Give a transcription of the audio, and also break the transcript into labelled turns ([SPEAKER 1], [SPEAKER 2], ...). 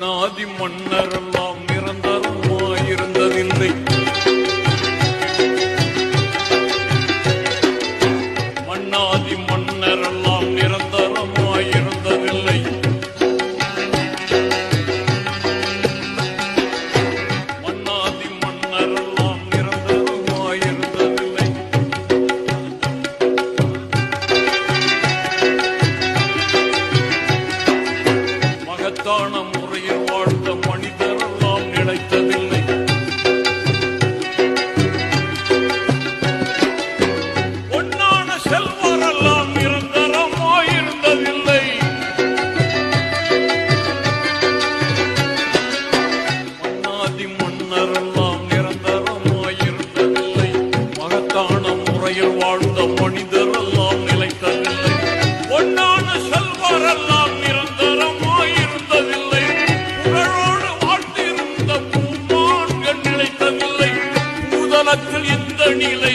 [SPEAKER 1] மன்னாதி மன்னரெல்லாம் நிரந்தரமாயிருந்ததில்லை. மன்னாதி மன்னரெல்லாம் நிரந்தரமாயிருந்ததில்லை. மன்னாதி மன்னரெல்லாம் நிரந்தரமாயிருந்ததில்லை. மகத்தான முறையில் வாழ்ந்த மனிதரெல்லாம் நிலைத்ததில்லை. பொன்னான செல்வரெல்லாம் நிரந்தரமாயிருந்ததில்லை. மன்னாதி மன்னரெல்லாம் நிரந்தரமாயிருந்ததில்லை. மகத்தான முறையில் வாழ்ந்த மனிதரெல்லாம் நிலைத்ததில்லை. பொன்னான செல்வரெல்லாம் நிரந்தரமாயிருந்ததில்லை. புகழோடு வாழ்ந்திருந்த பூமான்கள் நிலைத்ததில்லை. பூதலத்தில் இந்த நிலை